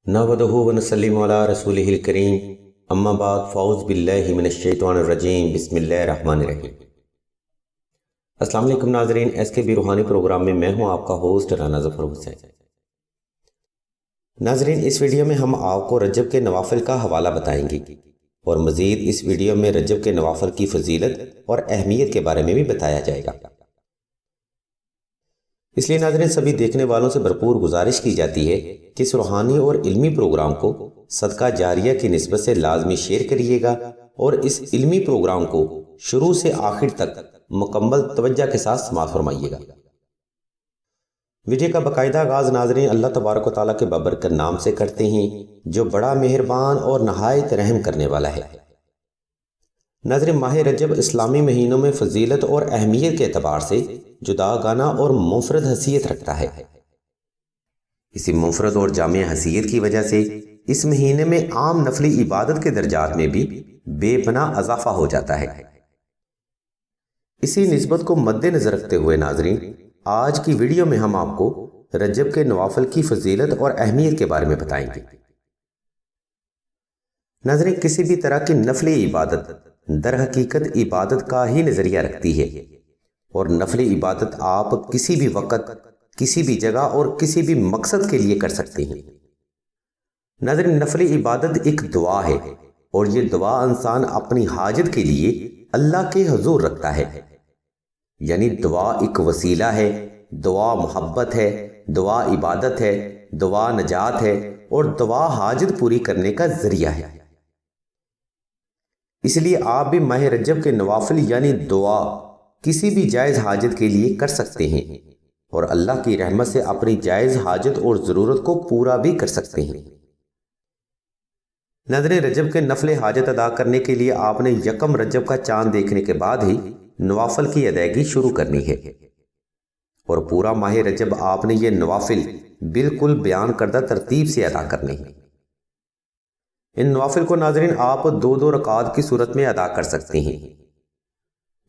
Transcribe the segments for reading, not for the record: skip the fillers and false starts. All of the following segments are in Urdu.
نحمدہ ونصلی علی رسولہ الکریم اما بعد فاعوذ باللہ من الشیطان الرجیم بسم اللہ الرحمن الرحیم۔ السلام علیکم ناظرین، ایس کے بی روحانی پروگرام میں ہوں آپ کا ہوسٹ رانا ظفر حسین۔ ناظرین، اس ویڈیو میں ہم آپ کو رجب کے نوافل کا حوالہ بتائیں گے اور مزید اس ویڈیو میں رجب کے نوافل کی فضیلت اور اہمیت کے بارے میں بھی بتایا جائے گا۔ اس لیے ناظرین، سبھی دیکھنے والوں سے بھرپور گزارش کی جاتی ہے کہ اس روحانی اور علمی پروگرام کو صدقہ جاریہ کی نسبت سے لازمی شیئر کریے گا اور اس علمی پروگرام کو شروع سے آخر تک مکمل توجہ کے ساتھ سماعت فرمائیے گا۔ ویڈیو کا باقاعدہ آغاز ناظرین اللہ تبارک و تعالیٰ کے بابرکت نام سے کرتے ہیں جو بڑا مہربان اور نہایت رحم کرنے والا ہے۔ ناظرین، ماہ رجب اسلامی مہینوں میں فضیلت اور اہمیت کے اعتبار سے جداگانہ اور منفرد حیثیت رکھتا ہے۔ اسی منفرد اور جامع حیثیت کی وجہ سے اس مہینے میں عام نفلی عبادت کے درجات میں بھی بے پناہ اضافہ ہو جاتا ہے۔ اسی نسبت کو مد نظر رکھتے ہوئے ناظرین، آج کی ویڈیو میں ہم آپ کو رجب کے نوافل کی فضیلت اور اہمیت کے بارے میں بتائیں گے۔ ناظرین، کسی بھی طرح کی نفلی عبادت در حقیقت عبادت کا ہی نظریہ رکھتی ہے، اور نفلی عبادت آپ کسی بھی وقت، کسی بھی جگہ اور کسی بھی مقصد کے لیے کر سکتے ہیں۔ ناظرین، نفلی عبادت ایک دعا ہے اور یہ دعا انسان اپنی حاجت کے لیے اللہ کے حضور رکھتا ہے۔ یعنی دعا ایک وسیلہ ہے، دعا محبت ہے، دعا عبادت ہے، دعا نجات ہے اور دعا حاجت پوری کرنے کا ذریعہ ہے۔ اس لیے آپ بھی ماہ رجب کے نوافل یعنی دعا کسی بھی جائز حاجت کے لیے کر سکتے ہیں اور اللہ کی رحمت سے اپنی جائز حاجت اور ضرورت کو پورا بھی کر سکتے ہیں۔ ناظرین، رجب کے نفل حاجت ادا کرنے کے لیے آپ نے یکم رجب کا چاند دیکھنے کے بعد ہی نوافل کی ادائیگی شروع کرنی ہے، اور پورا ماہ رجب آپ نے یہ نوافل بالکل بیان کردہ ترتیب سے ادا کرنے ہیں۔ ان نوافل کو ناظرین آپ 2 رکعات کی صورت میں ادا کر سکتے ہیں۔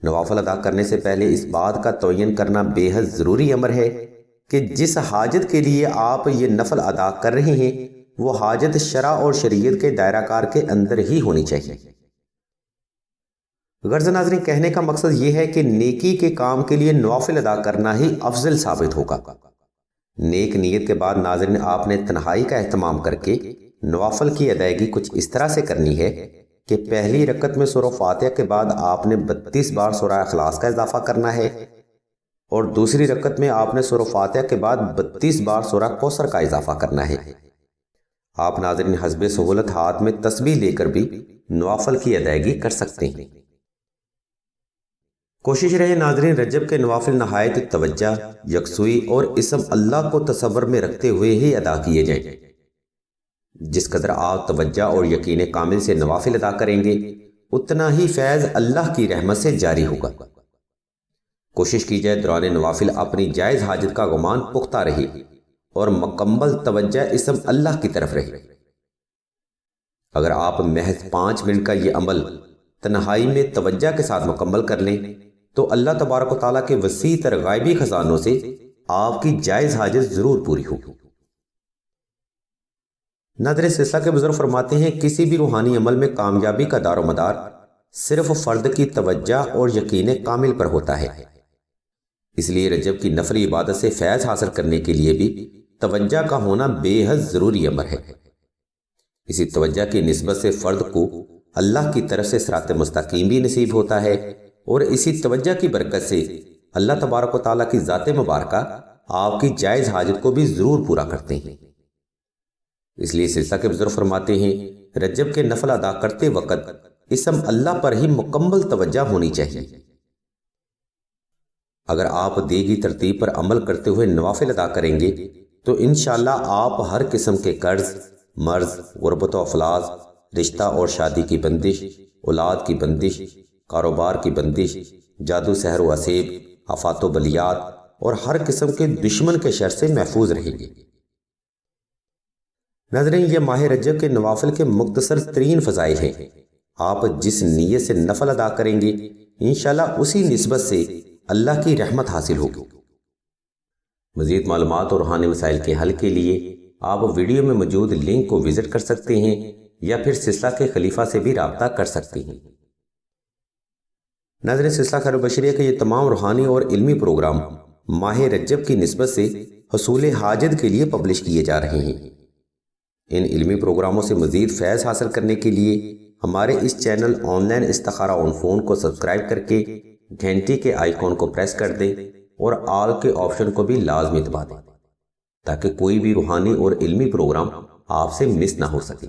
نوافل ادا کرنے سے پہلے اس بات کا تعین کرنا بے حد ضروری امر ہے کہ جس حاجت کے لیے آپ یہ نفل ادا کر رہے ہیں وہ حاجت شرع اور شریعت کے دائرہ کار کے اندر ہی ہونی چاہیے۔ غرض ناظرین، کہنے کا مقصد یہ ہے کہ نیکی کے کام کے لیے نوافل ادا کرنا ہی افضل ثابت ہوگا۔ نیک نیت کے بعد ناظرین آپ نے تنہائی کا اہتمام کر کے نوافل کی ادائیگی کچھ اس طرح سے کرنی ہے کہ پہلی رکعت میں سورہ فاتحہ کے بعد آپ نے 32 بار سورہ اخلاص کا اضافہ کرنا ہے، اور دوسری رکعت میں آپ نے سورہ فاتحہ کے بعد 32 بار سورہ کوثر کا اضافہ کرنا ہے۔ آپ ناظرین حسب سہولت ہاتھ میں تسبیح لے کر بھی نوافل کی ادائیگی کر سکتے ہیں۔ کوشش رہے ناظرین رجب کے نوافل نہایت توجہ، یکسوئی اور اسم اللہ کو تصور میں رکھتے ہوئے ہی ادا کیے جائیں۔ جس قدر آپ توجہ اور یقین کامل سے نوافل ادا کریں گے اتنا ہی فیض اللہ کی رحمت سے جاری ہوگا۔ کوشش کی جائے دوران نوافل اپنی جائز حاجت کا گمان پختہ رہے اور مکمل توجہ اسم اللہ کی طرف رہے۔ اگر آپ محض 5 منٹ کا یہ عمل تنہائی میں توجہ کے ساتھ مکمل کر لیں تو اللہ تبارک و تعالیٰ کے وسیع تر غائبی خزانوں سے آپ کی جائز حاجت ضرور پوری ہوگی۔ ناظرین، سلسلہ کے بزرگ فرماتے ہیں کسی بھی روحانی عمل میں کامیابی کا دار و مدار صرف فرد کی توجہ اور یقین کامل پر ہوتا ہے۔ اس لیے رجب کی نفلی عبادت سے فیض حاصل کرنے کے لیے بھی توجہ کا ہونا بے حد ضروری امر ہے۔ اسی توجہ کی نسبت سے فرد کو اللہ کی طرف سے صراط مستقیم بھی نصیب ہوتا ہے، اور اسی توجہ کی برکت سے اللہ تبارک و تعالیٰ کی ذات مبارکہ آپ کی جائز حاجت کو بھی ضرور پورا کرتے ہیں۔ اس لیے سلسلہ کے بزرگ فرماتے ہیں رجب کے نفل ادا کرتے وقت اسم اللہ پر ہی مکمل توجہ ہونی چاہیے۔ اگر آپ دی گئی ترتیب پر عمل کرتے ہوئے نوافل ادا کریں گے تو انشاءاللہ آپ ہر قسم کے قرض، مرض، غربت و افلاس، رشتہ اور شادی کی بندش، اولاد کی بندش، کاروبار کی بندش، جادو سحر و عصیب، آفات و بلیات اور ہر قسم کے دشمن کے شر سے محفوظ رہیں گے۔ ناظرین، یہ ماہ رجب کے نوافل کے مختصر ترین فضائل ہیں۔ آپ جس نیت سے نفل ادا کریں گے انشاءاللہ اسی نسبت سے اللہ کی رحمت حاصل ہوگی۔ مزید معلومات اور روحانی مسائل کے حل کے لیے آپ ویڈیو میں موجود لنک کو وزٹ کر سکتے ہیں یا پھر سلسلہ کے خلیفہ سے بھی رابطہ کر سکتے ہیں۔ ناظرین، سلسلہ خیر و بشریہ کے یہ تمام روحانی اور علمی پروگرام ماہ رجب کی نسبت سے حصول حاجت کے لیے پبلش کیے جا رہے ہیں۔ ان علمی پروگراموں سے مزید فیض حاصل کرنے کے لیے ہمارے اس چینل آن لائن استخارہ آن فون کو سبسکرائب کر کے گھنٹی کے آئیکن کو پریس کر دیں اور آل کے آپشن کو بھی لازمی دبا دیں تاکہ کوئی بھی روحانی اور علمی پروگرام آپ سے مس نہ ہو سکے۔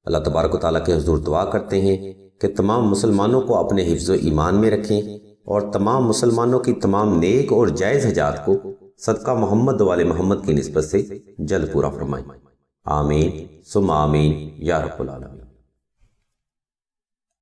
اللہ تبارک و تعالیٰ کے حضور دعا کرتے ہیں کہ تمام مسلمانوں کو اپنے حفظ و ایمان میں رکھیں اور تمام مسلمانوں کی تمام نیک اور جائز حاجات کو صدقہ محمد والے محمد کی نسبت سے جلد پورا فرمائیں۔ آمین ثم آمین یا رب العالمین۔